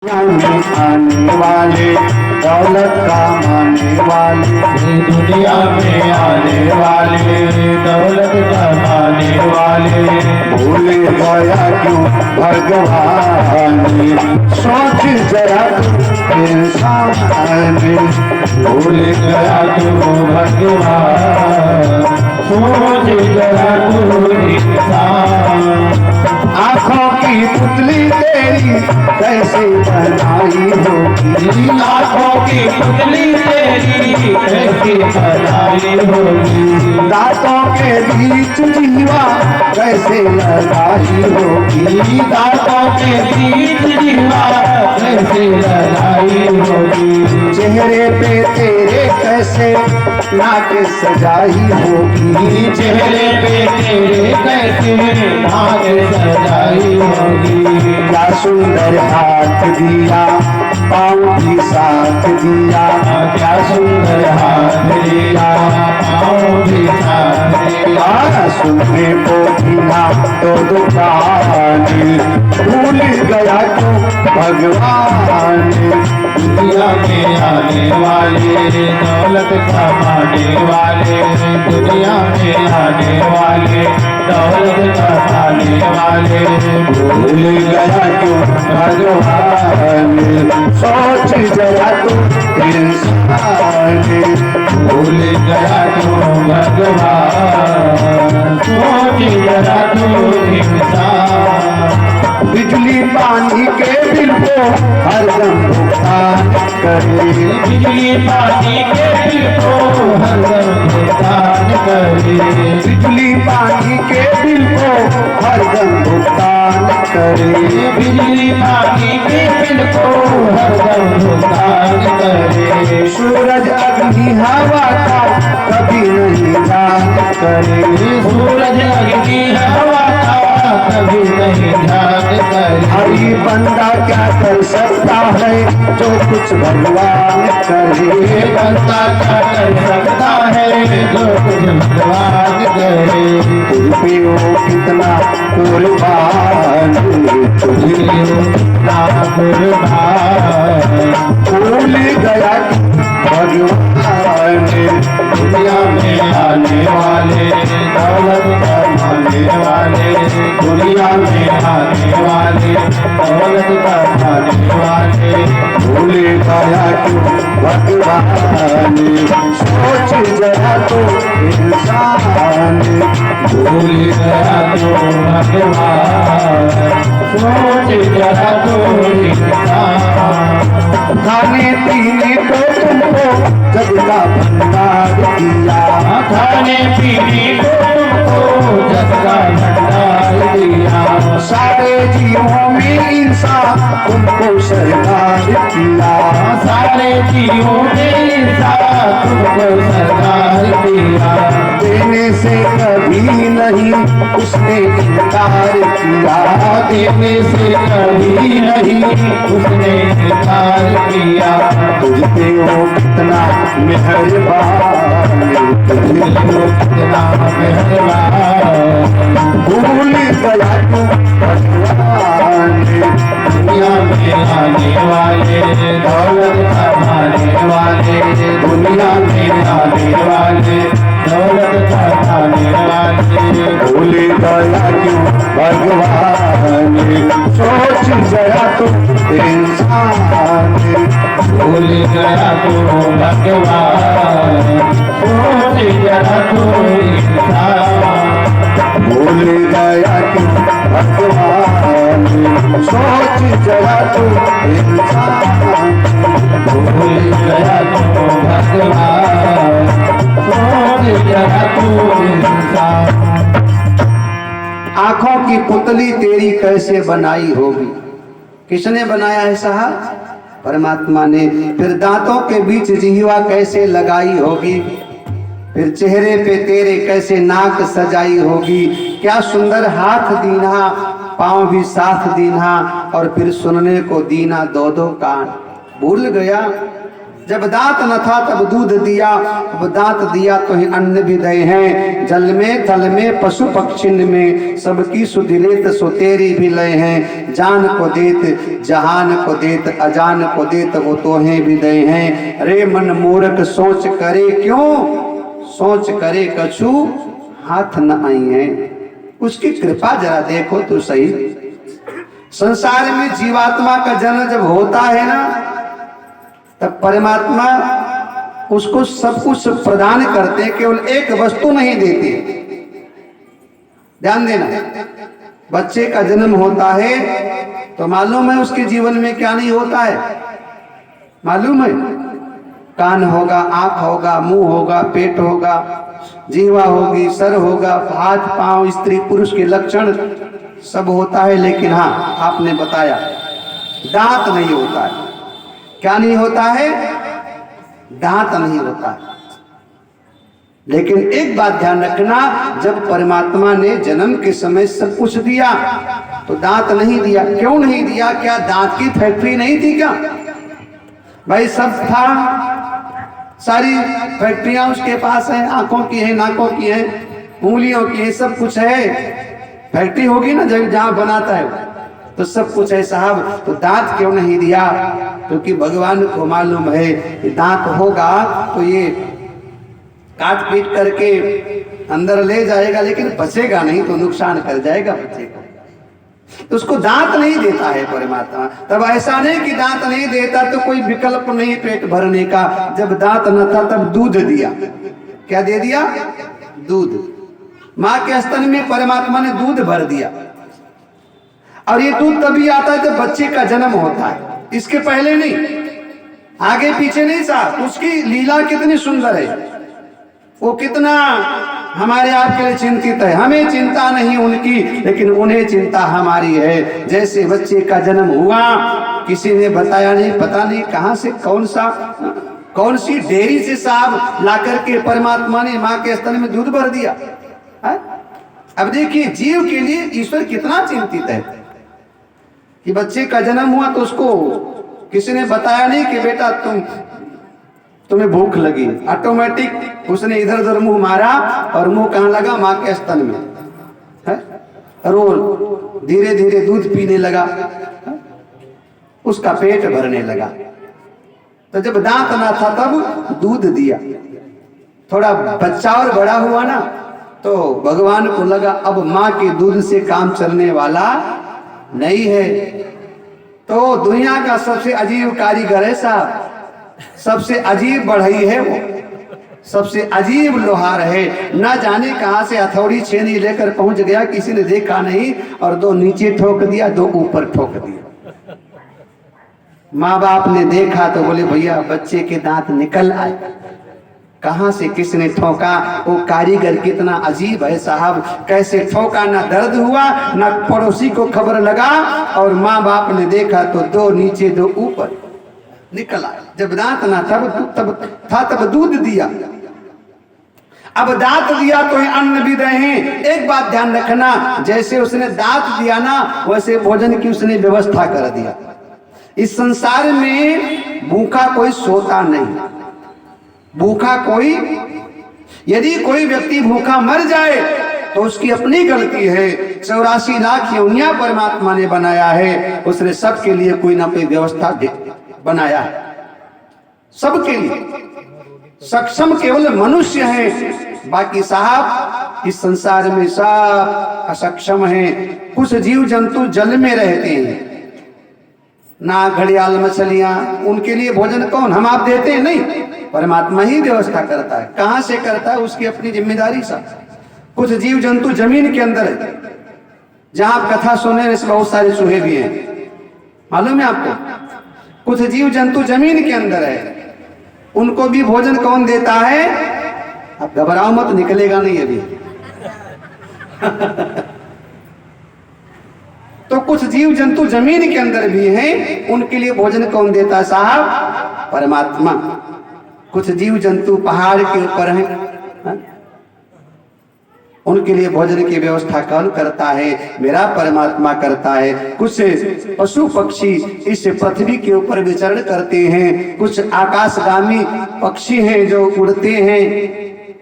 में आने वाले दौलत कमाने वाले, दुनिया में आने वाले दौलत कमाने वाले, भूल गया क्यों भगवान, सोच जरा इंसान, भूल गया तू भगवान, सोच गया तू इंसान। आँखों की पुतली तेरी कैसे बनाई होगी, आँखों की पुतली तेरी कैसे बनाई होगी, दांतों के बीच जीवा कैसे लगाई होगी, दांतों के बीच जीवा कैसे लगाई होगी, चेहरे पे तेरे कैसे नाक सजाई होगी, चेहरे पे तेरे कैसे नाक सजाई होगी। क्या सुंदर हाथ दिया पाँव भी साथ दिया, क्या सुंदर हाथ दिया पाँव भी साथ दिया, सुनने को बिना तो दुकान, भूल गया तो भगवान, दुनिया में आने वाले दौलत कमाने वाले, दुनिया में आने वाले दौलत कमाने वाले, भूल गया क्यों भगवान, सोच जरा तू इंसान, भूल गया तू भगवान, सोच जरा तू इंसान। बिजली पानी के बिल को हरदम भुगतान करे, बिजली पानी के बिल को हरदम भुगतान करे, बिजली पानी के बिल को हरदम भुगतान करे, बिजली पानी के बिल को हरदम भुगतान करे, सूरज अग्नि हवा का कभी नहीं ध्यान करे, सूरज अग्नि हवा का कभी नहीं ध्यान करे, हरी बंदा क्या कर सकता है जो कुछ भगवान करे, बंदा क्या कर सकता है जो कुछ भगवान करे, तुझ पे वो कितना कुर्बान, तुझे ना कुर्बान। भूल गया भगवान, दुनिया में आने वाले दौलत कमाने वाले, दुनिया में आने वाले दौलत कमाने वाले, भूल गया क्यों भगवान, सोच जरा तो इंसान, भूल गया तो भगवान, सोच जरा तो इंसान। खाने पीने को तुमको जग का भंडार दिया, खाने पीने को तुमको जग का भंडार दिया, सारे जीवों में इंसान तुमको सरकार किया, सारे जीवों में इंसान तुमको सरकार दिया, देने से कभी नहीं उसने इनकार किया, देने से कभी नहीं उसने इनकार किया, तुझ पे वो कितना मेहरबान, तुझे वो कितना मेहरबान। भूल गया तू भगवान, दुनिया में आने वाले दौलत कमाने वाले, दुनिया में आने वाले दौलत कमाने वाले, भूल गया क्यों भगवान, सोच जरा तू इंसान, भूल गया तो भगवान, सोच जरा तो इंसान। भूल गया क्यों भगवान, सोच जरा तू इंसान, भूल गया तो भगवान, सोच जरा तो इंसान। आंखों की पुतली तेरी कैसे बनाई होगी, किसने बनाया है साहब? परमात्मा ने। फिर दांतों के बीच जिह्वा कैसे लगाई होगी, फिर चेहरे पे तेरे कैसे नाक सजाई होगी, क्या सुंदर हाथ दीना पाँव भी साथ दीना, और फिर सुनने को दीना दो दो कान। भूल गया जब दांत न था तब दूध दिया, अब दांत दिया तो ही अन्न भी दे हैं। जल में थल में पशु पक्षिन में, सबकी सुधि लेत सो तेरी भी लय हैं। जान को देत जहान को देत, अजान को देत वो तोहें भी दे हैं। रे मन मूर्ख सोच करे क्यों, सोच करे कछु हाथ न आई है। उसकी कृपा जरा देखो तो सही। संसार में जीवात्मा का जन्म जब होता है ना, तब परमात्मा उसको सब कुछ प्रदान करते, केवल एक वस्तु नहीं देते। ध्यान देना, बच्चे का जन्म होता है तो मालूम है उसके जीवन में क्या नहीं होता है, मालूम है? कान होगा, आंख होगा, मुंह होगा, पेट होगा, जीवा होगी, सर होगा, हाथ पांव, स्त्री पुरुष के लक्षण सब होता है। लेकिन हाँ, आपने बताया दांत नहीं होता है। क्या नहीं होता है? दांत नहीं होता है। लेकिन एक बात ध्यान रखना, जब परमात्मा ने जन्म के समय सब कुछ दिया तो दांत नहीं दिया। क्यों नहीं दिया? क्या दांत की फैक्ट्री नहीं थी क्या? भाई सब था, सारी फैक्ट्रियां उसके पास है, आंखों की है, नाकों की है, उंगलियों की है, सब कुछ है। फैक्ट्री होगी ना जहां बनाता है तो सब कुछ है साहब। तो दांत क्यों नहीं दिया? क्योंकि भगवान को मालूम है कि दांत होगा तो ये काट पीट करके अंदर ले जाएगा, लेकिन बचेगा नहीं तो नुकसान कर जाएगा बच्चे को। तो उसको दांत नहीं देता है परमात्मा। तब ऐसा नहीं कि दांत नहीं देता तो कोई विकल्प नहीं पेट भरने का। जब दांत न था तब दूध दिया। क्या दे दिया? दूध। मां के स्तन में परमात्मा ने दूध भर दिया। और ये दूध तभी आता है जब बच्चे का जन्म होता है, इसके पहले नहीं, आगे पीछे नहीं साहब। उसकी लीला कितनी सुंदर है, वो कितना हमारे आपके लिए चिंतित है। हमें चिंता नहीं उनकी, लेकिन उन्हें चिंता हमारी है। जैसे बच्चे का जन्म हुआ, किसी ने बताया नहीं, पता नहीं कहां से कौन सी डेयरी से साहब ला करके परमात्मा ने मां के स्तन में दूध भर दिया है? अब देखिए, जीव के लिए ईश्वर कितना चिंतित है कि बच्चे का जन्म हुआ तो उसको किसी ने बताया नहीं कि बेटा तुम्हें भूख लगी। ऑटोमेटिक उसने इधर उधर मुंह मारा और मुंह कहां लगा? मां के स्तन में है। रोज धीरे धीरे दूध पीने लगा, उसका पेट भरने लगा। तो जब दांत ना था तब दूध दिया। थोड़ा बच्चा और बड़ा हुआ ना, तो भगवान को लगा अब मां के दूध से काम चलने वाला नहीं है। तो दुनिया का सबसे अजीब कारीगर है साहब, सबसे अजीब बढ़ई है वो, सबसे अजीब लोहार है। ना जाने कहां से हथौड़ी छेनी लेकर पहुंच गया, किसी ने देखा नहीं, और दो नीचे ठोक दिया, दो ऊपर ठोक दिया। माँ बाप ने देखा तो बोले भैया बच्चे के दांत निकल आए। कहां से किसने ठोका? वो कारीगर कितना अजीब है साहब, कैसे ठोका, ना दर्द हुआ ना पड़ोसी को खबर लगा। और माँ बाप ने देखा तो दो नीचे दो ऊपर निकल आए। जब दांत ना तब दूध दिया। अब दांत दिया तो अन्न भी रहे। एक बात ध्यान रखना, जैसे उसने दांत दिया ना, वैसे भोजन की उसने व्यवस्था कर दिया। इस संसार में भूखा कोई सोता नहीं, भूखा कोई, यदि कोई व्यक्ति भूखा मर जाए तो उसकी अपनी गलती है। 84 लाख योनियां परमात्मा ने बनाया है, उसने सबके लिए कोई ना कोई व्यवस्था बनाया है, सबके लिए। सक्षम केवल मनुष्य है, बाकी साहब इस संसार में सब असक्षम है। कुछ जीव जंतु जल में रहते हैं, ना घड़ियाल मछलियां, उनके लिए भोजन कौन? हम आप देते हैं? नहीं, परमात्मा ही व्यवस्था करता है। कहां से करता है? उसकी अपनी जिम्मेदारी सा। कुछ जीव जंतु जमीन के अंदर है, जहां आप कथा सुने से बहुत सारे चूहे भी हैं, मालूम है आपको? कुछ जीव जंतु जमीन के अंदर है, उनको भी भोजन कौन देता है? अब घबराओ मत, निकलेगा नहीं अभी। तो कुछ जीव जंतु जमीन के अंदर भी हैं, उनके लिए भोजन कौन देता है साहब? परमात्मा। कुछ जीव जंतु पहाड़ के ऊपर हैं, उनके लिए भोजन की व्यवस्था कौन करता है? मेरा परमात्मा करता है। कुछ पशु पक्षी इस पृथ्वी के ऊपर विचरण करते हैं, कुछ आकाशगामी पक्षी हैं जो उड़ते हैं,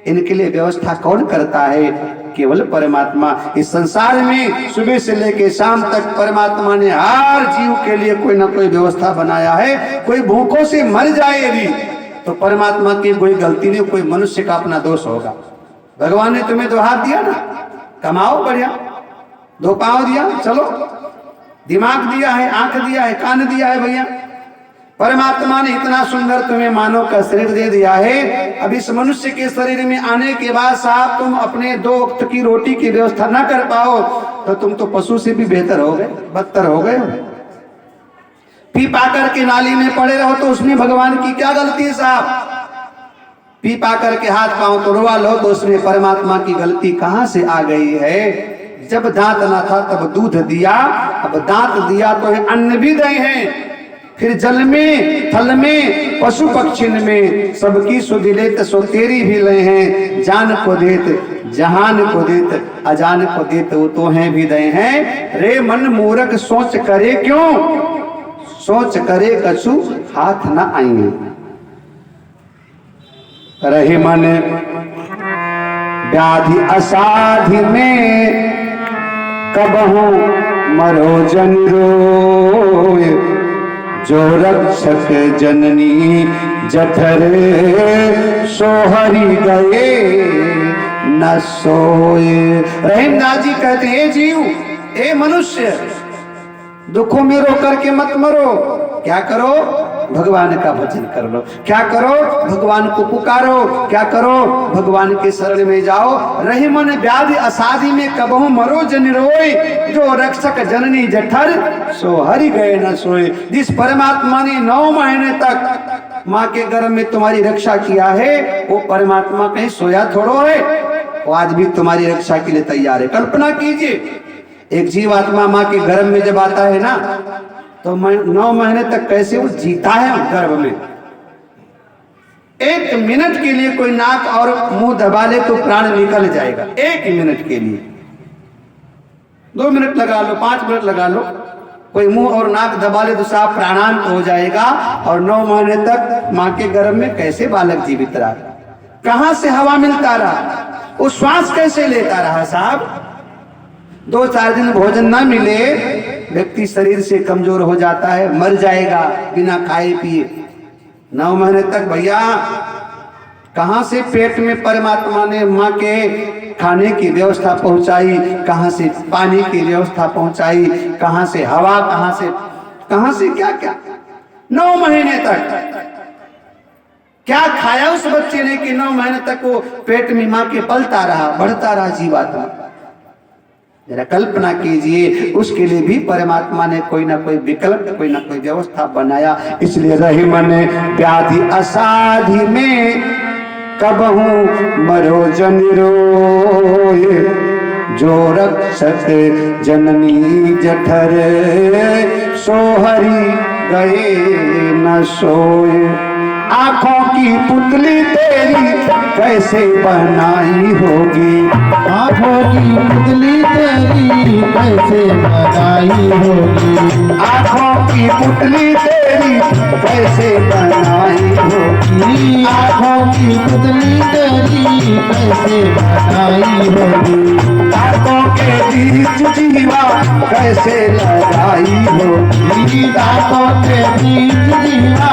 इनके लिए व्यवस्था कौन करता है? केवल परमात्मा। इस संसार में सुबह से लेकर शाम तक परमात्मा ने हर जीव के लिए कोई ना कोई व्यवस्था बनाया है। कोई भूखों से मर जाए यदि तो परमात्मा की कोई गलती नहीं, कोई मनुष्य का अपना दोष होगा। भगवान ने तुम्हें 2 हाथ दिया ना, कमाओ बढ़िया, 2 पांव दिया, चलो, दिमाग दिया है, आंख दिया है, कान दिया है भैया। परमात्मा ने इतना सुंदर तुम्हें मानव का शरीर दे दिया है। अब इस मनुष्य के शरीर में आने के बाद साहब तुम अपने 2 वक्त की रोटी की व्यवस्था ना कर पाओ तो तुम तो पशु से भी बेहतर हो गए, बदतर हो गए। पी पाकर के नाली में पड़े रहो तो उसमें भगवान की क्या गलती है साहब? पी पाकर के हाथ पांव तोड़वा लो तो उसमें परमात्मा की गलती कहां से आ गई है? जब दांत ना था तब दूध दिया, अब दांत दिया तो अन्न भी दे हैं। फिर जल में, थल में, पशु पक्षिन में सबकी सुध लेत सो तेरी भी ले हैं। जान को देत, जहान को देत, अजान को देत वो तो हैं भी दे हैं। रे मन मूर्ख सोच करे क्यों, सोच करे कछु हाथ न आएंगे। रहे मन व्याधि असाधि में कबहू मरो जन रोए। जो रक्षक जननी जठर सोहरी गए न सोए। रहीमदास जी कहते हैं जीव, ए मनुष्य, दुखों में रो करके मत मरो। क्या करो? भगवान का भजन कर लो। क्या करो? भगवान को पुकारो। क्या करो? भगवान के शरण में जाओ। रही मन व्याधि असाधि में कबहू मरो जन रोए। जो रक्षक जननी जठर सो हरि गए न सोए। जिस परमात्मा ने 9 महीने तक माँ के गर्भ में तुम्हारी रक्षा किया है वो परमात्मा कहीं सोया थोड़ो है, वो आज भी तुम्हारी रक्षा के लिए तैयार है। कल्पना कीजिए, एक जीवात्मा माँ के गर्भ में जब आता है ना तो 9 महीने तक कैसे वो जीता है गर्भ में। 1 मिनट के लिए कोई नाक और मुंह दबा ले तो प्राण निकल जाएगा। 1 मिनट के लिए, 2 मिनट लगा लो, 5 मिनट लगा लो, कोई मुंह और नाक दबा ले तो साफ प्राणांत हो जाएगा। और 9 महीने तक माँ के गर्भ में कैसे बालक जीवित रहा? कहां से हवा मिलता रहा? वो श्वास कैसे लेता रहा साहब? 2-4 दिन भोजन ना मिले व्यक्ति शरीर से कमजोर हो जाता है, मर जाएगा बिना खाए पिए। 9 महीने तक भैया कहां से पेट में परमात्मा ने माँ के खाने की व्यवस्था पहुंचाई, कहां से पानी की व्यवस्था पहुंचाई, कहां से हवा, कहां से क्या क्या। 9 महीने तक क्या खाया उस बच्चे ने कि 9 महीने तक वो पेट में माँ के पलता रहा, बढ़ता रहा जीवात्मा। जरा कल्पना कीजिए, उसके लिए भी परमात्मा ने कोई ना कोई विकल्प, कोई ना कोई व्यवस्था बनाया। इसलिए रही मन व्याधि असाधि में कबहू मरो जन रोए। जो रक्षक जननी जठर सोहरी गए न सोए। आंखों की पुतली तेरी कैसे बनाई होगी। आंखों की पुतली तेरी कैसे बनाई होगी। आंखों की पुतली तेरी कैसे बनाई होगी। आंखों की पुतली तेरी कैसे बनाई होगी। दांतों के बीच जीवा कैसे लगाई होगी। दांतों के बीच जीवा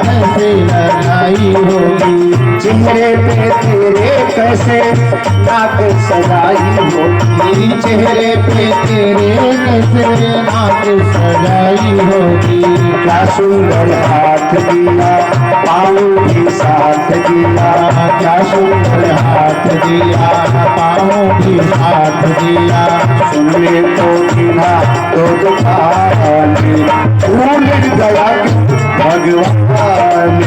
कैसे लगाई होगी। चेहरे पे तेरे कैसे नाक सजाई होगी। चेहरे पे तेरे कैसे नाक सजाई होगी। क्या सुंदर हाथ दिया, पाँव भी साथ दिया। क्या सुंदर हाथ दिया, पाँव भी हाथ दिया। सुनने तो गिना तो दुखाने भूल गया भगवान।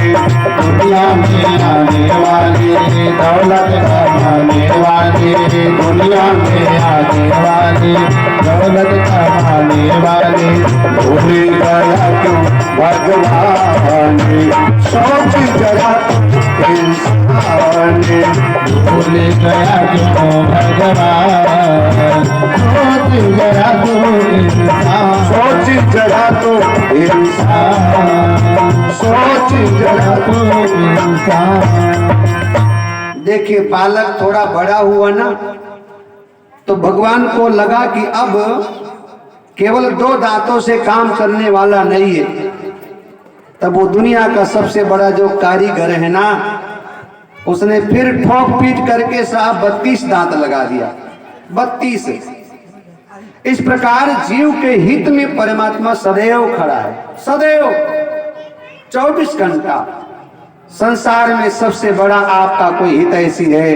दुनिया में आने वाले दौलत कमाने वाले दुनिया में आने वाले दौलत कमाने वाले भूल गया क्यों भगवान सोच जरा इंसान भूल गया क्यों भगवान सोच जरा तो इंसान सोच जरा तो इंसान सोच जरा तो इंसान। देखिए बालक थोड़ा बड़ा हुआ ना तो भगवान को लगा कि अब केवल 2 दांतों से काम करने वाला नहीं है। तब वो दुनिया का सबसे बड़ा जो कारीगर है ना उसने फिर ठोक पीट करके साहब 32 दांत लगा दिया। 32। इस प्रकार जीव के हित में परमात्मा सदैव खड़ा है, सदैव 24 घंटा। संसार में सबसे बड़ा आपका कोई हित ऐसी है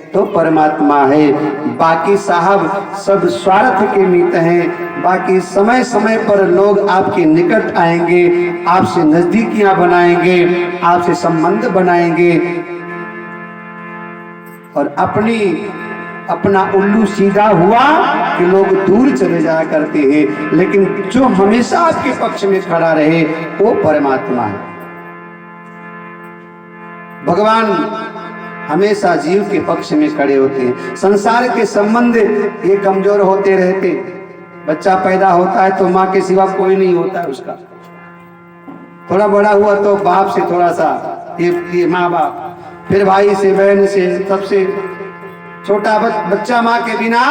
तो परमात्मा है। बाकी साहब सब स्वार्थ के मित हैं। बाकी समय समय पर लोग आपके निकट आएंगे, आपसे नजदीकियां बनाएंगे, आपसे संबंध बनाएंगे और अपना उल्लू सीधा हुआ कि लोग दूर चले जाया करते हैं। लेकिन जो हमेशा आपके पक्ष में खड़ा रहे वो परमात्मा है। भगवान हमेशा जीव के पक्ष में खड़े होते हैं। संसार के संबंध ये कमजोर होते रहते। बच्चा पैदा होता है तो माँ के सिवा कोई नहीं होता है उसका। थोड़ा बड़ा हुआ तो बाप से थोड़ा सा ये माँ बाप, फिर भाई से, बहन से, सबसे छोटा बच्चा माँ के बिना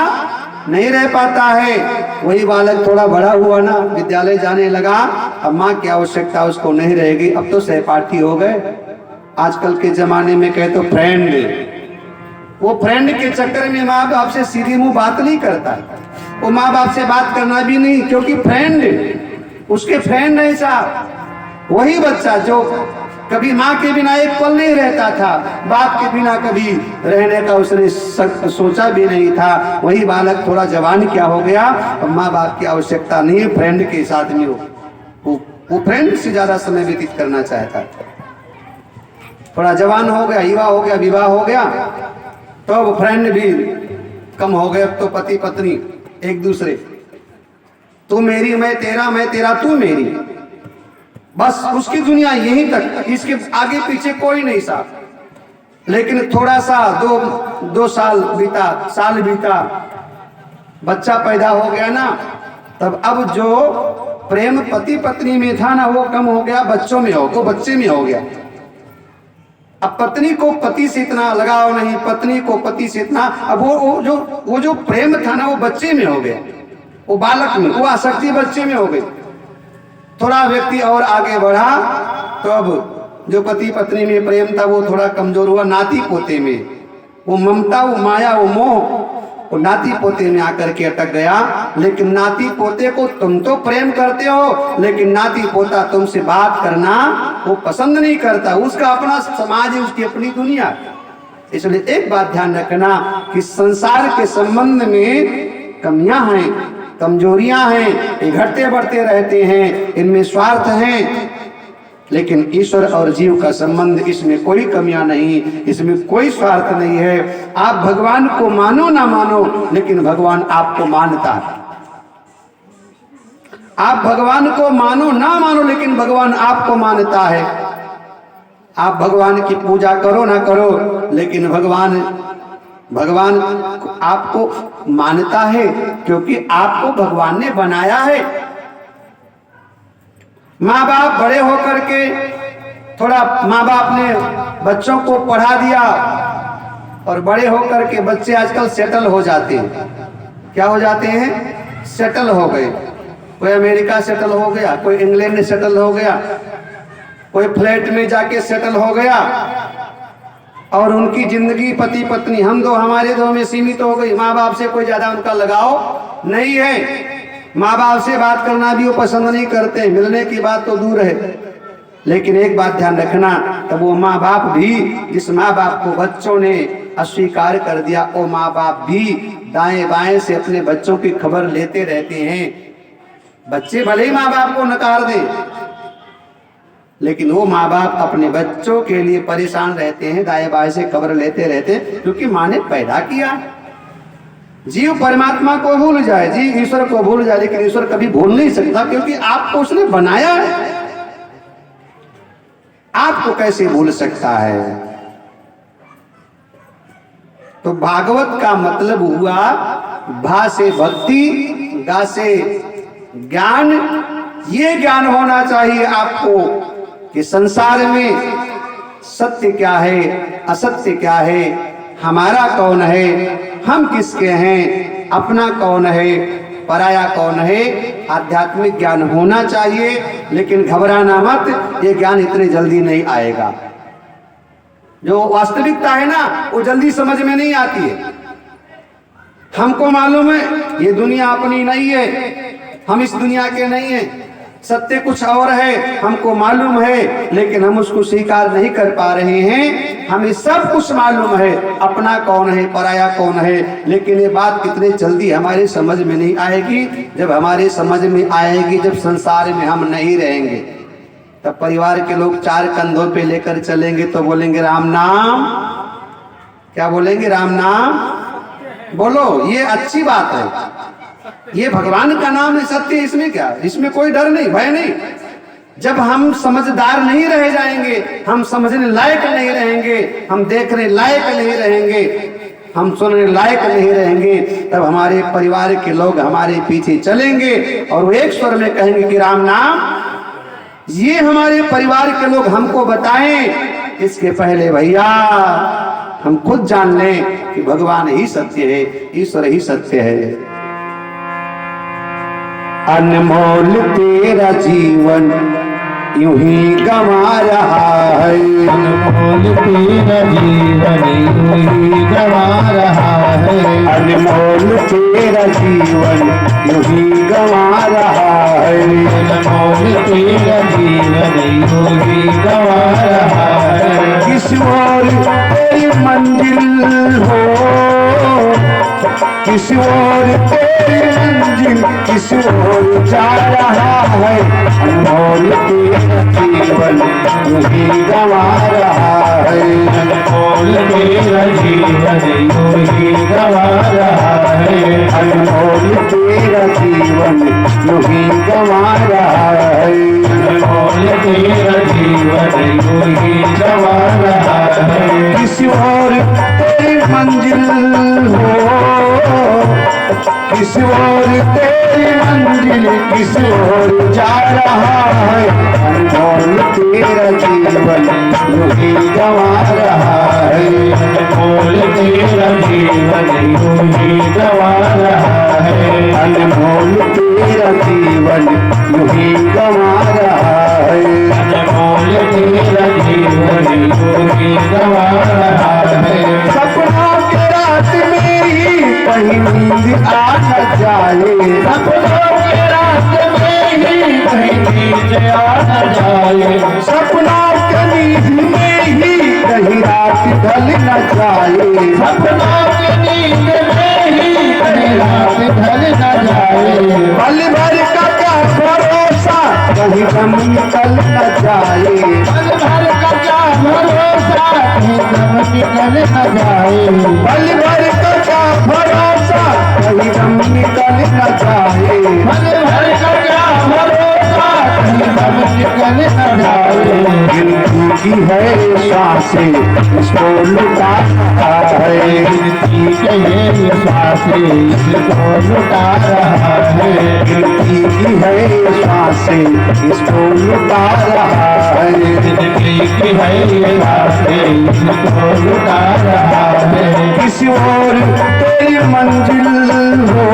नहीं रह पाता है। वही बालक थोड़ा बड़ा हुआ ना, विद्यालय जाने लगा, अब माँ की आवश्यकता उसको नहीं रहेगी। अब तो सहपाठी हो गए। आजकल के जमाने में कहे तो फ्रेंड, वो फ्रेंड के चक्कर में माँ बाप से सीधी मुंह बात नहीं करता है। वो माँ बाप से बात करना भी नहीं, क्योंकि फ्रेंड उसके फ्रेंड नहीं साहब। वही बच्चा जो कभी माँ के बिना एक पल नहीं रहता था, बाप के बिना कभी रहने का उसने सोचा भी नहीं था, वही बालक थोड़ा जवान क्या हो गया, माँ बाप की आवश्यकता नहीं है, फ्रेंड के साथ में वो फ्रेंड से ज्यादा समय व्यतीत करना चाहता है। थोड़ा जवान हो गया, युवा हो गया, विवाह हो गया तो वो फ्रेंड भी कम हो गए। अब तो पति पत्नी एक दूसरे, तू मेरी मैं तेरा तू मेरी, बस उसकी दुनिया यहीं तक, इसके आगे पीछे कोई नहीं साहब। लेकिन थोड़ा सा दो साल बीता, बच्चा पैदा हो गया ना, तब अब जो प्रेम पति पत्नी में था ना वो कम हो गया, बच्चे में हो गया। अब पत्नी को पति से इतना लगाव नहीं, पत्नी को पति से इतना, अब वो जो प्रेम था ना वो बच्चे में हो गया, वो बालक में, वो आसक्ति बच्चे में हो गई। थोड़ा व्यक्ति और आगे बढ़ा तो अब जो पति पत्नी में प्रेम था वो थोड़ा कमजोर हुआ, नाती पोते में वो ममता, वो माया, वो मोह, वो नाती पोते में आकर के अटक गया। लेकिन नाती पोते को तुम तो प्रेम करते हो, लेकिन नाती पोता तुमसे बात करना वो पसंद नहीं करता। उसका अपना समाज है, उसकी अपनी दुनिया। इसलिए एक बात ध्यान रखना कि संसार के संबंध में कमियां हैं, कमजोरियां हैं, ये घटते बढ़ते रहते हैं, इनमें स्वार्थ हैं। लेकिन ईश्वर और जीव का संबंध, इसमें कोई कमियां नहीं, इसमें कोई स्वार्थ नहीं है। आप भगवान को मानो ना मानो, लेकिन भगवान आपको मानता है। आप भगवान को मानो ना मानो, लेकिन भगवान आपको मानता है। आप भगवान की पूजा करो ना करो, लेकिन भगवान आपको मानता है, क्योंकि आपको भगवान ने बनाया है। माँ बाप बड़े होकर के थोड़ा माँ बाप ने बच्चों को पढ़ा दिया और बड़े होकर के बच्चे आजकल सेटल हो जाते हैं। क्या हो जाते हैं? सेटल हो गए। कोई अमेरिका सेटल हो गया, कोई इंग्लैंड में सेटल हो गया, कोई फ्लैट में जाके सेटल हो गया और उनकी जिंदगी पति पत्नी हमारे दो में सीमित हो गई। माँ बाप से कोई ज्यादा उनका लगाव नहीं है। माँ बाप से बात करना भी वो पसंद नहीं करते, मिलने की बात तो दूर है। लेकिन एक बात ध्यान रखना, तब वो माँ बाप भी, जिस माँ बाप को बच्चों ने अस्वीकार कर दिया, वो माँ बाप भी दाएं बाएं से अपने बच्चों की खबर लेते रहते हैं। बच्चे भले ही माँ बाप को नकार दें, लेकिन वो माँ बाप अपने बच्चों के लिए परेशान रहते हैं, दाएं बाएं से खबर लेते रहते हैं, क्योंकि माँ ने पैदा किया। जीव परमात्मा को भूल जाए, जीव ईश्वर को भूल जाए, लेकिन ईश्वर कभी भूल नहीं सकता, क्योंकि आपको उसने बनाया है। आपको कैसे भूल सकता है? तो भागवत का मतलब हुआ भा से भक्ति, गा से ज्ञान। ये ज्ञान होना चाहिए आपको कि संसार में सत्य क्या है, असत्य क्या है, हमारा कौन है, हम किसके हैं, अपना कौन है, पराया कौन है। आध्यात्मिक ज्ञान होना चाहिए, लेकिन घबराना मत, ये ज्ञान इतने जल्दी नहीं आएगा। जो वास्तविकता है ना, वो जल्दी समझ में नहीं आती है। हमको मालूम है ये दुनिया अपनी नहीं है, हम इस दुनिया के नहीं हैं, सत्य कुछ और है, हमको मालूम है, लेकिन हम उसको स्वीकार नहीं कर पा रहे हैं। हमें सब कुछ मालूम है, अपना कौन है, पराया कौन है, लेकिन ये बात कितने जल्दी हमारे समझ में नहीं आएगी। जब हमारे समझ में आएगी, जब संसार में हम नहीं रहेंगे, तब परिवार के लोग चार कंधों पे लेकर चलेंगे तो बोलेंगे राम नाम। क्या बोलेंगे? राम नाम बोलो। ये अच्छी बात है, ये भगवान का नाम है, सत्य। इसमें क्या, इसमें कोई डर नहीं, भय नहीं। जब हम समझदार नहीं रह जाएंगे, हम समझने लायक नहीं रहेंगे, हम देखने लायक नहीं रहेंगे, हम सुनने लायक नहीं रहेंगे, तब हमारे परिवार के लोग हमारे पीछे चलेंगे और वो एक स्वर में कहेंगे कि राम नाम। ये हमारे परिवार के लोग हमको बताएं, इसके पहले भैया हम खुद जान लें कि भगवान ही सत्य है, ईश्वर ही सत्य है। अनमोल तेरा जीवन यूं ही गंवा रहा है, अनमोल तेरा जीवन यूं ही गंवा रहा है, अनमोल तेरा जीवन यूं ही गंवा रहा है, अनमोल तेरा जीवन यूं ही गंवा रहा है। किस ओर तेरी मंजिल हो, किस ओर तेरी मंजिल, किस ओर जा रहा है, अनमोल तेरा जीवन यूं ही गंवा रहा है, अनमोल तेरा जीवन यूं ही गंवा रहा है, अनमोल तेरा जीवन यूं ही गंवा रहा है, अनमोल तेरा जीवन यूं ही गंवा रहा है। किस ओर तेरी मंजिल हो, किस ओर तेरी मंजिल, किस ओर जा रहा है, अनमोल तेरा जीवन यूं ही गंवा रहा है, अनमोल तेरा जीवन यूं ही गंवा रहा है, अनमोल तेरा जीवन यूं ही गंवा रहा है, अनमोल तेरा जीवन यूं ही गंवा रहा है। सपनों के रात मेरी कहीं नींद आ न जाए, सपनों के रात में ही कहीं नींद आ न जाए, सपनों के नींद में ही कहीं रात ढल न जाए, सपनों के नींद में ही कहीं रात ढल न जाए, पल भर का क्या भरोसा कहीं गम निकल न जाए, पल भर का क्या भरोसा कहीं गम निकल न जाए, पल भर का क्या भरोसा कहीं गम निकल न जाए, पल भर का क्या भरोसा कहीं गम निकल न जाए। गिनती की है सांसें इसको लुटा रहा है, गिनती के ये सांसें इसको लुटा रहा है, गिनती की है सांसें इसको लुटा रहा है, गिनती की है ये सांसें इसको लुटा रहा है। किसी और तेरी मंजिल हो,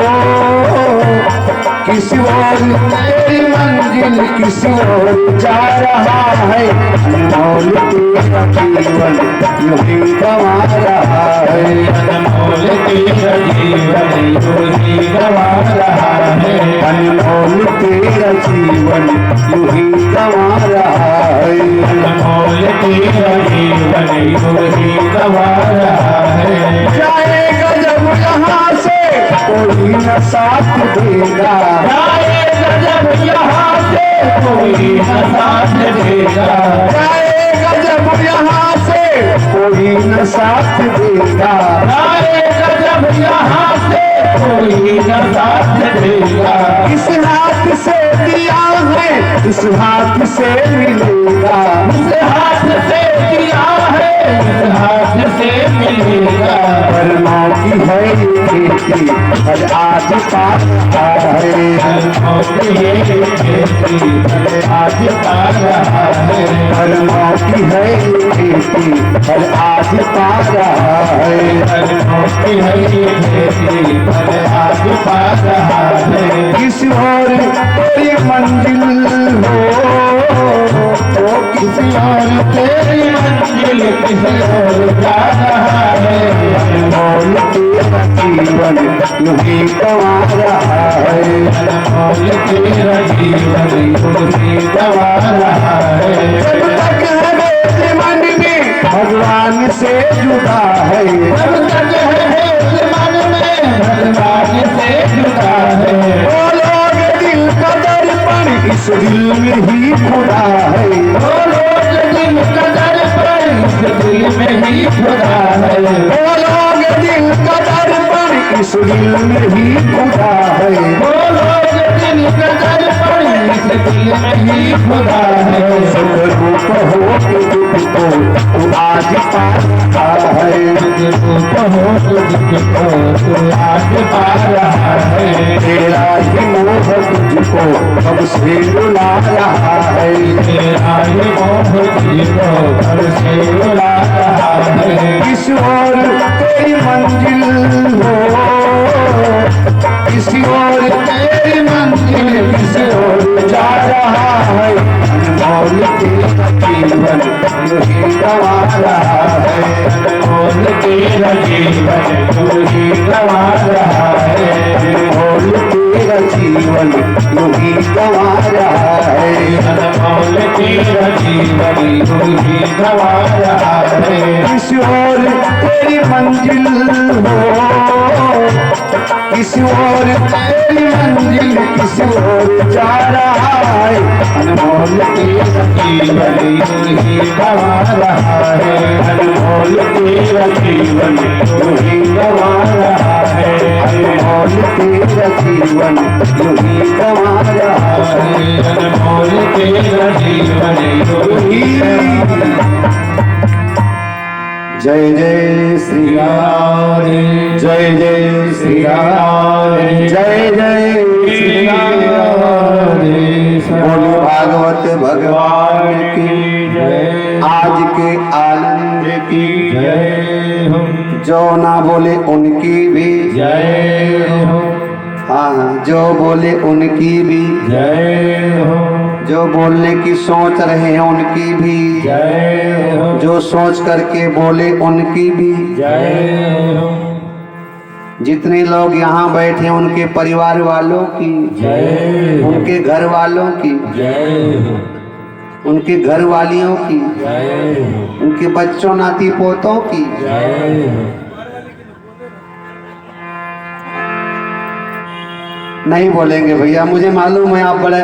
किसी और तेरी मंजिल, किसी और जा रहा है, अनमोल तेरा जीवन यूं ही गंवा रहा है, अनमोल तेरा जीवन यूं ही गंवा रहा है, अनमोल तेरा जीवन यूं ही गंवा रहा है, अनमोल तेरा जीवन यूं ही गंवा रहा है। जाएगा जब यहाँ से कोई न साथ देगा, जाएगा जब यहाँ से कोई न साथ देगा, जाएगा जब यहाँ से कोई न साथ देगा, जाएगा जब यहाँ से कोई न साथ देगा। इस हाथ से दिया है इस हाथ से मिलेगा। इस हाथ से दिया है इस हाथ से मिलेगा। कर्मों की है ये खेती हर आज पा रहा है। कर्मों की है ये खेती हर आज पा रहा है। कर्मों की है ये खेती हर आज पा रहा है। कर्मों की है ये खेती हर आज पा रहा है। किसी और तेरी मंजिल हो तो किसी और तेरी मंजिल किसी और जा रहा है। अनमोल तेरा जीवन यूं ही गंवा रहा है। अनमोल तेरा जीवन यूं ही गंवा रहा है। जब तक है मेरे मन में भगवान से जुड़ा है। जब तक है मन में भगवान से जुड़ा है। वो लोग दिल का दर्पण इस दिल में ही खुदा है। वो लोग दिल का दर्पण इस दिल में ही खुदा है। वो लोग दिल का दर्पण इस दिल में ही खुदा है। वो लोग दिल का दर्पण इस दिल में ही खुदा है। रूप हो के तुझको तू आज पा रहा है। रूप हो तुझको तू आज पा रहा है। तेरा ही मोह तुझको कब से रुला रहा है। तेरा ही मोह तुझको कब से रुला रहा है। किसी और तेरी मंजिल हो किसी और तेरी मंजिल किसी और जा रहा है। अनमोल तेरा जीवन यूं ही गंवा रहा है। अनमोल तेरा जीवन यूं ही गंवा रहा है। अनमोल तेरा जीवन यूं ही गंवा रहा है। अनमोल तेरा जीवन यूं ही गंवा रहा है। किसी और तेरी मंजिल हो किसी और तेरी मंजिल किसी और जा रहा है। अनमोल तेरा जीवन यूं ही गंवा रहा है। अनमोल तेरा जीवन यूं ही गंवा रहा है। अनमोल तेरा जीवन यूं ही गंवा रहा है। अनमोल तेरा जीवन यूं ही जय जय श्री राम जय जय श्री राम जय जय श्री राम। बोलो भागवत भगवान की जय। आज के आनंद की जय हो जो ना बोले उनकी भी जय हो हाँ जो बोले उनकी भी जय हो जो बोलने की सोच रहे हैं उनकी भी जय हो जो सोच करके बोले उनकी भी जय हो जितने लोग यहाँ बैठे हैं उनके परिवार वालों की जय हो उनके घर वालों की जय हो उनके घर वालियों की जय हो उनके बच्चों नाती पोतों की जय हो। नहीं बोलेंगे भैया मुझे मालूम है आप बड़े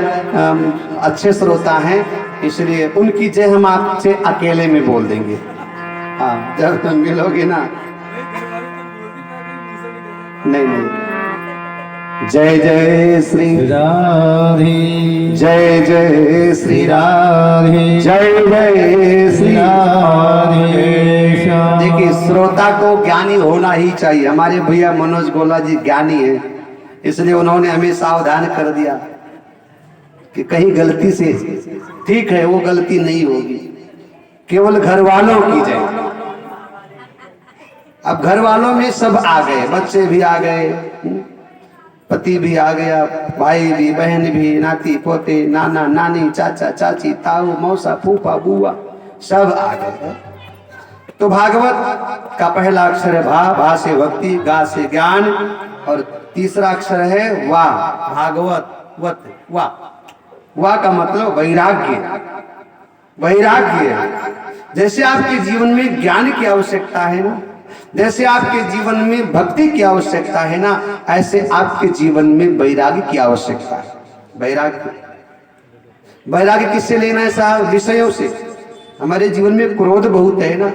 अच्छे श्रोता हैं इसलिए उनकी जय हम आपसे अकेले में बोल देंगे। हाँ जब तुम मिलोगे ना नहीं नहीं जय जय श्री राधे जय जय श्री राधे जय जय श्री राधे। देखिए श्रोता को ज्ञानी होना ही चाहिए। हमारे भैया मनोज गोला जी ज्ञानी है इसलिए उन्होंने हमें सावधान कर दिया कि कहीं गलती से ठीक है वो गलती नहीं होगी केवल घर वालों की जय। अब घर वालों में सब आ गए बच्चे भी आ गए पति भी आ गया भाई भी बहन भी नाती पोते नाना नानी चाचा चाची ताऊ मौसा फूफा बुआ सब आ गए। तो भागवत का पहला अक्षर है भा भा से भक्ति गा से ज्ञान और तीसरा अक्षर है वाह भागवत वत वाह का मतलब वैराग्य। वैराग्य जैसे आपके जीवन में ज्ञान की आवश्यकता है ना जैसे आपके जीवन में भक्ति की आवश्यकता है ना ऐसे आपके जीवन में वैराग्य की आवश्यकता है। वैराग्य वैराग्य किससे लेना है साहब विषयों से। हमारे जीवन में क्रोध बहुत है ना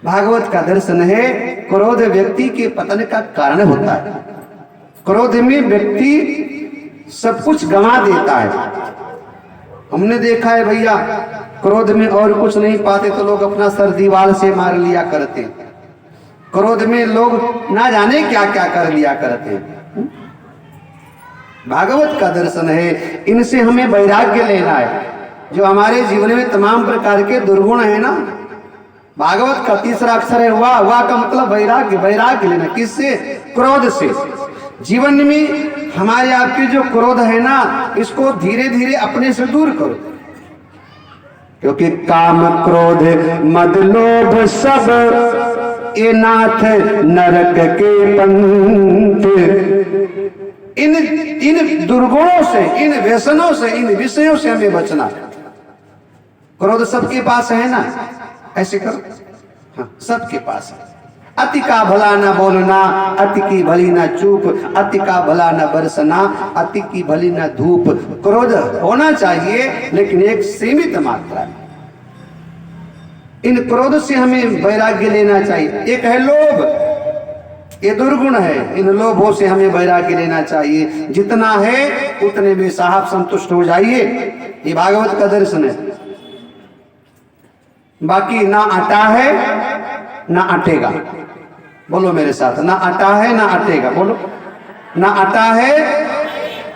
भागवत का दर्शन है क्रोध व्यक्ति के पतन का कारण होता है। क्रोध में व्यक्ति सब कुछ गंवा देता है। हमने देखा है भैया, क्रोध में और कुछ नहीं पाते तो लोग अपना सर दीवार से मार लिया करते। क्रोध में लोग ना जाने क्या क्या कर लिया करते। भागवत का दर्शन है, इनसे हमें वैराग्य लेना है। जो हमारे जीवन में तमाम प्रकार के दुर्गुण है ना, भागवत का तीसरा अक्षर है वाह। वाह का मतलब वैराग्य। वैराग्य लेना किससे? क्रोध से। जीवन में हमारे आपके जो क्रोध है ना, इसको धीरे धीरे अपने से दूर करो, क्योंकि काम क्रोध मद लोभ सब ये नाथ नरक के पंथ। इन दुर्गुणों से, इन व्यसनों से, इन विषयों से हमें बचना। क्रोध सबके पास है ना, ऐसे करो। हाँ, सबके पास है। अति का भला ना बोलना, अति की भली ना चूप, अति का भला ना बरसना, अति की भली ना धूप। क्रोध होना चाहिए लेकिन एक सीमित मात्रा में। इन क्रोध से हमें वैराग्य लेना चाहिए। एक है लोभ, ये दुर्गुण है। इन लोभों से हमें वैराग्य लेना चाहिए। जितना है उतने में साहब संतुष्ट हो जाइए। ये भागवत का दर्शन है। बाकी ना अटा है ना अटेगा। बोलो मेरे साथ, ना अटा है ना अटेगा। बोलो, ना अटा है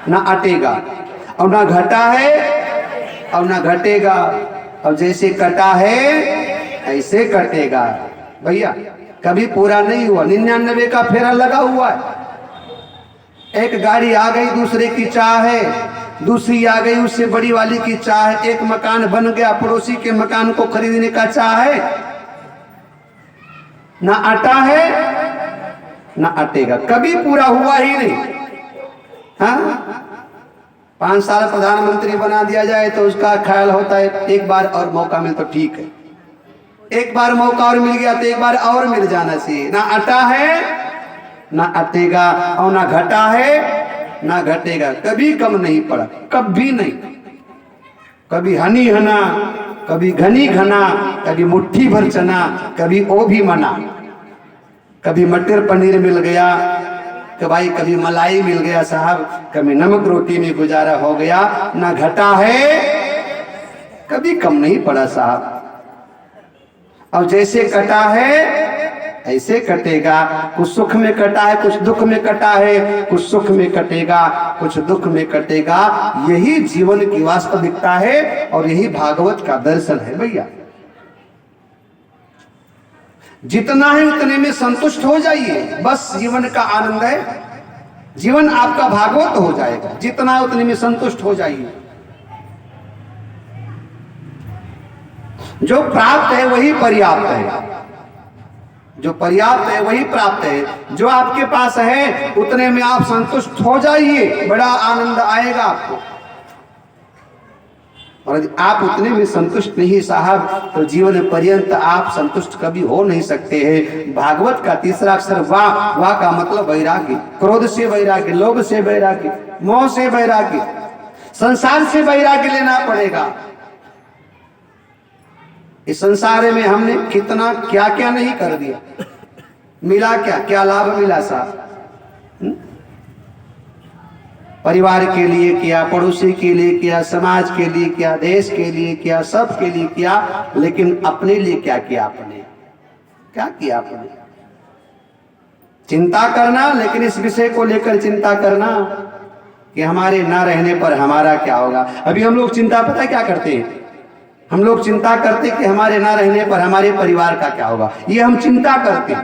ना अटेगा, और ना घटा है और ना घटेगा, और जैसे कटा है ऐसे कटेगा। भैया कभी पूरा नहीं हुआ, 99 का फेरा लगा हुआ है। एक गाड़ी आ गई, दूसरे की चाह है, दूसरी आ गई, उससे बड़ी वाली की चाह है। एक मकान बन गया, पड़ोसी के मकान को खरीदने का चाह है। ना अटा है ना अटेगा, कभी पूरा हुआ ही नहीं। हाँ, 5 साल प्रधानमंत्री बना दिया जाए तो उसका ख्याल होता है एक बार और मौका मिले तो ठीक है, एक बार मौका और मिल गया तो एक बार और मिल जाना चाहिए। ना अटा है ना अटेगा, और ना घटा है ना घटेगा। कभी कम नहीं पड़ा, कभी नहीं। कभी हनी हना, कभी घनी घना, कभी मुट्ठी भर चना, कभी ओ भी मना। कभी मटर पनीर मिल गया, भाई कभी मलाई मिल गया साहब, कभी नमक रोटी में गुजारा हो गया। ना घटा है, कभी कम नहीं पड़ा साहब। और जैसे कटा है ऐसे कटेगा। कुछ सुख में कटा है, कुछ दुख में कटा है, कुछ सुख में कटेगा, कुछ दुख में कटेगा। यही जीवन की वास्तविकता है और यही भागवत का दर्शन है भैया। जितना है उतने में संतुष्ट हो जाइए, बस जीवन का आनंद है। जीवन आपका भागवत हो जाएगा। जितना है उतने में संतुष्ट हो जाइए। जो प्राप्त है वही पर्याप्त है, जो पर्याप्त है वही प्राप्त है। जो आपके पास है उतने में आप संतुष्ट हो जाइए, बड़ा आनंद आएगा आपको। और यदि आप उतने में संतुष्ट नहीं साहब तो जीवन पर्यंत आप संतुष्ट कभी हो नहीं सकते हैं। भागवत का तीसरा अक्षर वाह। वाह का मतलब वैराग्य। क्रोध से वैराग्य, लोभ से वैराग्य, मोह से वैराग्य, संसार से वैराग्य लेना पड़ेगा। इस संसार में हमने कितना क्या क्या नहीं कर दिया, मिला क्या क्या लाभ मिला साहब? परिवार के लिए किया, पड़ोसी के लिए किया, समाज के लिए किया, देश के लिए किया, सब के लिए किया, लेकिन अपने लिए क्या किया? आपने क्या किया? आपने चिंता करना, लेकिन इस विषय को लेकर चिंता करना कि हमारे ना रहने पर हमारा क्या होगा। अभी हम लोग चिंता पता है क्या करते हैं? हम लोग चिंता करते कि हमारे ना रहने पर हमारे परिवार का क्या होगा। ये हम चिंता करते।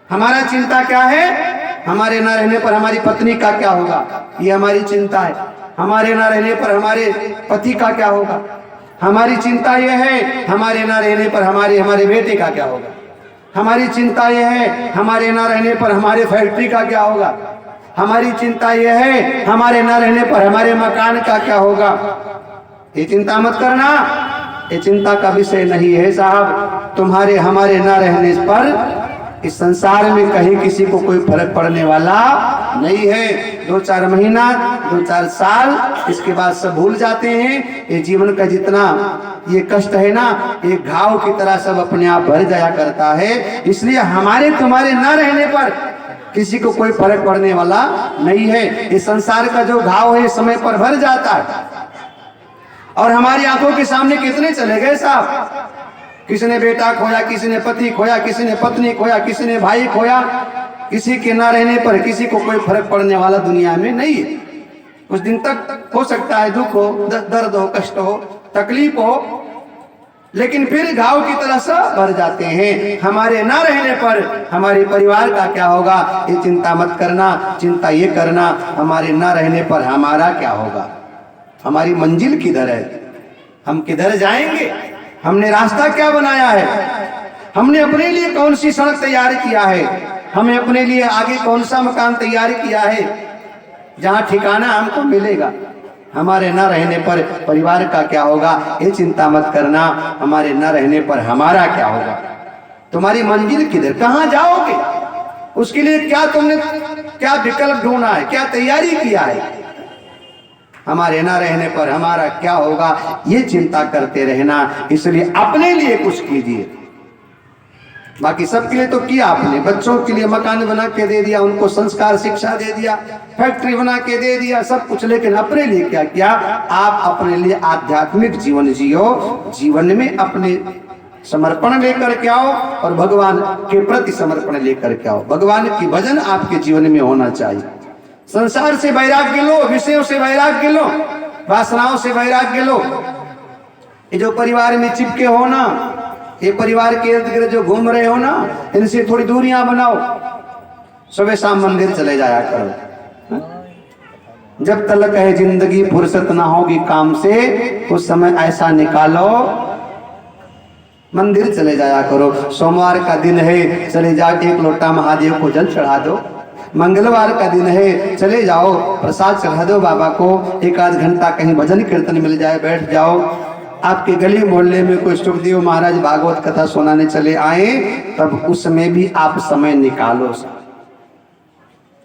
हमारा चिंता क्या है? हमारे ना रहने पर हमारी पत्नी का क्या होगा, ये हमारी चिंता है। हमारे ना रहने पर हमारे पति का क्या होगा। हमारी चिंता ये है हमारे ना रहने पर हमारे बेटे का क्या होगा। हमारी चिंता ये है हमारे ना रहने पर हमारे फैक्ट्री का क्या होगा। हमारी चिंता ये है हमारे ना रहने पर हमारे मकान का क्या होगा। ये चिंता मत करना, ये चिंता का विषय नहीं है साहब। तुम्हारे हमारे ना रहने पर इस संसार में कहीं किसी को कोई फर्क पड़ने वाला नहीं है। 2-4 महीना, 2-4 साल, इसके बाद सब भूल जाते हैं। ये जीवन का जितना ये कष्ट है ना, ये घाव की तरह सब अपने आप भर जाया करता है। इसलिए हमारे तुम्हारे ना रहने पर किसी को कोई फर्क पड़ने वाला नहीं है। इस संसार का जो घाव है समय पर भर जाता है। और हमारी आंखों के सामने कितने चले गए साहब, किसी ने बेटा खोया, किसी ने पति खोया, किसी ने पत्नी खोया, किसी ने भाई खोया। किसी के ना रहने पर किसी को कोई फर्क पड़ने वाला दुनिया में नहीं है। कुछ दिन तक हो सकता है दुख हो, दर्द हो, कष्ट हो, तकलीफ हो, लेकिन फिर घाव की तरह से भर जाते हैं। हमारे ना रहने पर हमारे परिवार का क्या होगा, ये चिंता मत करना। चिंता ये करना हमारे ना रहने पर हमारा क्या होगा, हमारी मंजिल किधर है, हम किधर जाएंगे, हमने रास्ता क्या बनाया है, हमने अपने लिए कौन सी सड़क तैयार किया है, हमें अपने लिए आगे कौन सा मकान तैयार किया है जहां ठिकाना हमको मिलेगा। हमारे न रहने पर परिवार का क्या होगा, ये चिंता मत करना। हमारे न रहने पर हमारा क्या होगा, तुम्हारी मंजिल किधर, कहां जाओगे, उसके लिए क्या तुमने क्या विकल्प ढूंढा है, क्या तैयारी किया है। हमारे न रहने पर हमारा क्या होगा, ये चिंता करते रहना। इसलिए अपने लिए कुछ कीजिए। बाकी सबके लिए तो किया आपने, बच्चों के लिए मकान बना के दे दिया, उनको संस्कार शिक्षा दे दिया, फैक्ट्री बना के दे दिया, सब कुछ, लेकिन अपने लिए क्या किया। आप अपने लिए आध्यात्मिक जीवन जियो, जीवन में अपने समर्पण लेकर के आओ और भगवान के प्रति समर्पण लेकर के आओ। भगवान की भजन आपके जीवन में होना चाहिए। संसार से वैराग्य लो, विषयों से वैराग्य लो, वासनाओं से वैराग्य लो। ये जो परिवार में चिपके हो ना, ये परिवार के इर्द गिर्द जो घूम रहे हो ना, इनसे थोड़ी दूरियां बनाओ। सुबह शाम मंदिर चले जाया करो। जब तलक है जिंदगी फुर्सत ना होगी काम से, उस समय ऐसा निकालो मंदिर चले जाया करो। सोमवार का दिन है, चले जाओ एक लोटा महादेव को जल चढ़ा दो। मंगलवार का दिन है, चले जाओ प्रसाद चढ़ा दो बाबा को। एक आध घंटा कहीं भजन कीर्तन मिल जाए, बैठ जाओ। आपके गली मोहल्ले में कोई सुखदेव महाराज भागवत कथा सुनाने चले आए, तब उसमें भी आप समय निकालो।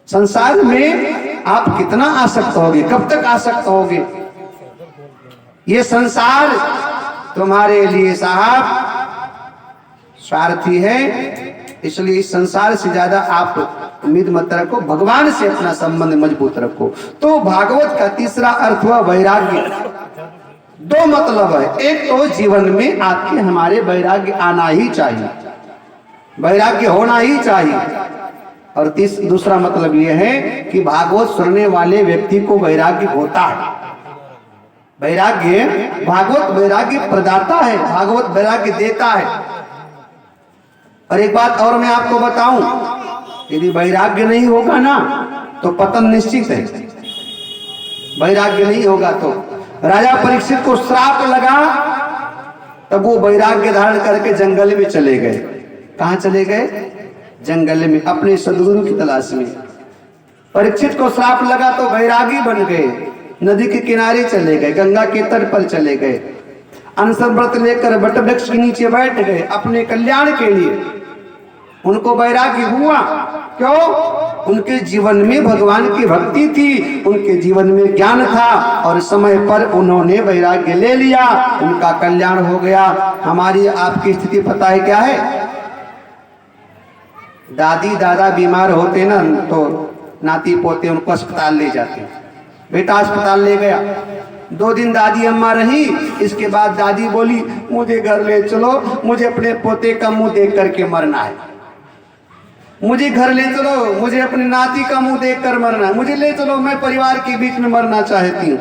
संसार में आप कितना आसक्त होगे, कब तक आसक्त होगे। ये संसार तुम्हारे लिए साहब स्वार्थी है, इसलिए इस संसार से ज्यादा आप उम्मीद मत रखो, भगवान से अपना संबंध मजबूत रखो। तो भागवत का तीसरा अर्थ हुआ वैराग्य। दो मतलब है, एक तो जीवन में आपके हमारे वैराग्य आना ही चाहिए, वैराग्य होना ही चाहिए। और दूसरा मतलब यह है कि भागवत सुनने वाले व्यक्ति को वैराग्य होता है। वैराग्य, भागवत वैराग्य प्रदाता है, भागवत वैराग्य देता है। और एक बात और मैं आपको बताऊं, यदि वैराग्य नहीं होगा ना तो पतन निश्चित है। वैराग्य नहीं होगा तो राजा परीक्षित को श्राप लगा, तब वो वैराग्य धारण करके जंगल में चले गए। कहां चले गए? जंगल में, अपने सद्गुरु की तलाश में। परीक्षित को श्राप लगा तो वैरागी बन गए, नदी के किनारे चले गए, गंगा के तट पर चले गए, अनशन व्रत लेकर वट वृक्ष के नीचे बैठ गए अपने कल्याण के लिए। उनको वैराग्य हुआ, क्यों? उनके जीवन में भगवान की भक्ति थी, उनके जीवन में ज्ञान था और समय पर उन्होंने वैराग्य ले लिया, उनका कल्याण हो गया। हमारी आपकी स्थिति पता है क्या है? दादी दादा बीमार होते ना तो नाती पोते उनको अस्पताल ले जाते। बेटा अस्पताल ले गया, 2 दिन दादी अम्मा रही, इसके बाद दादी बोली मुझे घर ले चलो, मुझे अपने पोते का मुंह देख करके मरना है। मुझे घर ले चलो, मुझे अपने नाती का मुंह देख कर मरना है, मुझे ले चलो, मैं परिवार के बीच में मरना चाहती हूँ।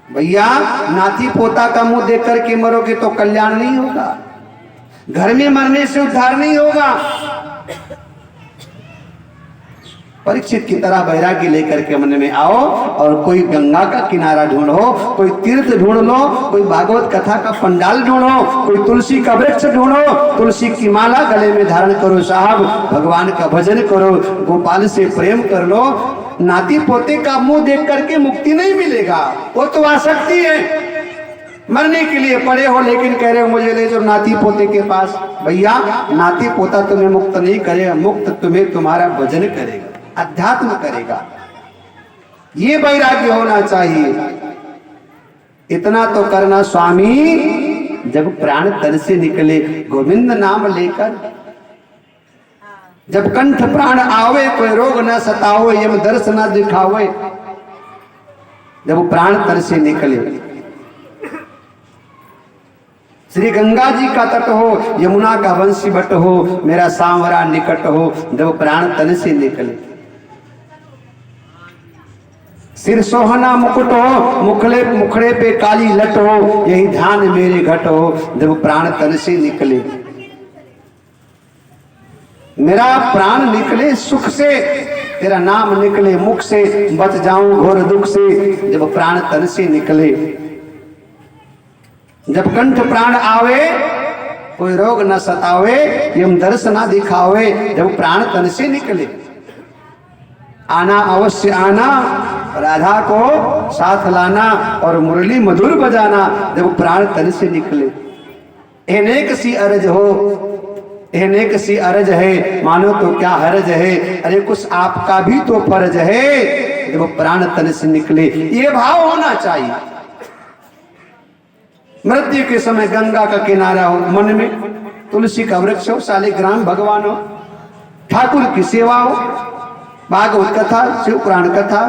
भैया, नाती पोता का मुंह देख करके मरोगे तो कल्याण नहीं होगा, घर में मरने से उद्धार नहीं होगा। परीक्षित की तरह वैराग्य लेकर के मन में आओ और कोई गंगा का किनारा ढूंढो, कोई तीर्थ ढूंढ लो, कोई भागवत कथा का पंडाल ढूंढो, कोई तुलसी का वृक्ष ढूंढो, तुलसी की माला गले में धारण करो साहब, भगवान का भजन करो, गोपाल से प्रेम कर लो। नाती पोते का मुंह देख करके मुक्ति नहीं मिलेगा, वो तो आसक्ति है। मरने के लिए पड़े हो लेकिन कह रहे हो मुझे ले जाओ नाती पोते के पास। भैया, नाती पोता तुम्हें मुक्त नहीं करेगा, मुक्त तुम्हें तुम्हारा भजन करेगा, अध्यात्म करेगा। ये वैराग्य होना चाहिए। इतना तो करना स्वामी, जब प्राण तन से निकले गोविंद नाम लेकर। जब कंठ प्राण आवे कोई रोग न सतावे, यम दर्श न दिखावे। जब प्राण तन से निकले, श्री गंगा जी का तट हो, यमुना का वंशी बट हो, मेरा सांवरा निकट हो, जब प्राण तन से निकले। सिर सोहना मुकुट हो, मुखड़े पे काली लट हो, यही ध्यान मेरे घट हो, जब प्राण तन से निकले। मेरा प्राण निकले सुख से, तेरा नाम निकले मुख से, बच जाऊं घोर दुख से, जब प्राण तन से निकले। जब कंठ प्राण आवे कोई रोग न सतावे, यम दर्श ना दिखावे, जब प्राण तन से निकले। आना अवश्य आना, राधा को साथ लाना और मुरली मधुर बजाना, जब प्राण तन से निकले। अनेक सी अरज हो, अनेक सी अरज है, मानो तो क्या हरज है, अरे कुछ आपका भी तो फर्ज है, जब प्राण तन से निकले। ये भाव होना चाहिए। मृत्यु के समय गंगा का किनारा हो, मन में तुलसी का वृक्ष हो, शालिग्राम भगवान हो, ठाकुर की सेवा हो, भागवत कथा, शिव पुराण कथा,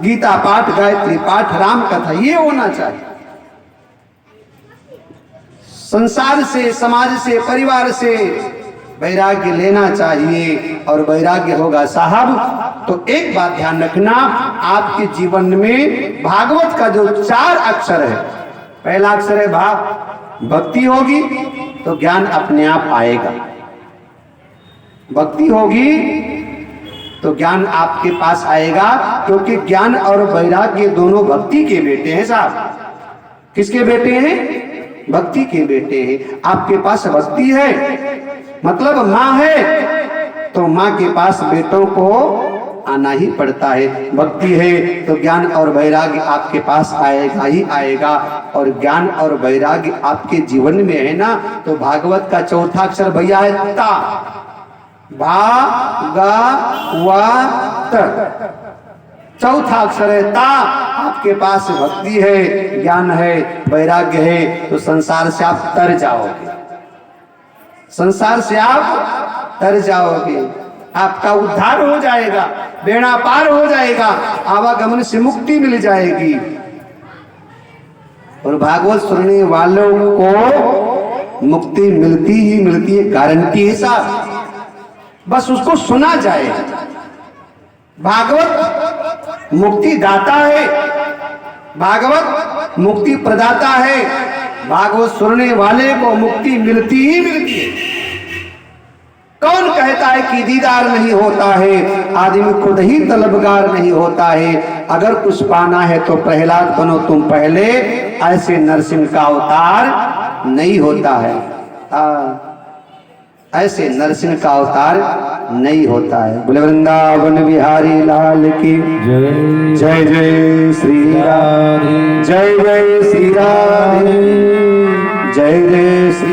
गीता पाठ, गायत्री पाठ, राम कथा, ये होना चाहिए। संसार से, समाज से, परिवार से वैराग्य लेना चाहिए। और वैराग्य होगा साहब तो एक बात ध्यान रखना, आपके जीवन में भागवत का जो 4 अक्षर है, पहला अक्षर है भाव। भक्ति होगी तो ज्ञान अपने आप आएगा। भक्ति होगी तो ज्ञान आपके पास आएगा, क्योंकि ज्ञान और वैराग्य दोनों भक्ति के बेटे हैं साहब। किसके बेटे हैं? भक्ति के बेटे हैं। आपके पास भक्ति है मतलब माँ है, तो माँ के पास बेटों को आना ही पड़ता है। भक्ति है तो ज्ञान और वैराग्य आपके पास आएगा ही आएगा। और ज्ञान और वैराग्य आपके जीवन में है ना, तो भागवत का चौथा अक्षर भैया है ता। भागवत चौथा अक्षर है ता। आपके पास भक्ति है, ज्ञान है, वैराग्य है, तो संसार से आप तर जाओगे। संसार से आप तर जाओगे, आपका उद्धार हो जाएगा, बेड़ा पार हो जाएगा, आवागमन से मुक्ति मिल जाएगी। और भागवत सुनने वालों को मुक्ति मिलती ही मिलती है, गारंटी है साहब। बस उसको सुना जाए। भागवत मुक्ति दाता है, भागवत मुक्ति प्रदाता है। भागवत सुनने वाले को मुक्ति मिलती ही मिलती है। कौन कहता है कि दीदार नहीं होता है? आदमी खुद ही तलबगार नहीं होता है। अगर कुछ पाना है तो प्रहलाद बनो तुम पहले, ऐसे नरसिंह का अवतार नहीं होता है। ऐसे नरसिंह का अवतार नहीं होता है। बोले वृंदावन बिहारी लाल की जय। जय जय श्री राधे, जय जय श्री राधे, जय जय श्री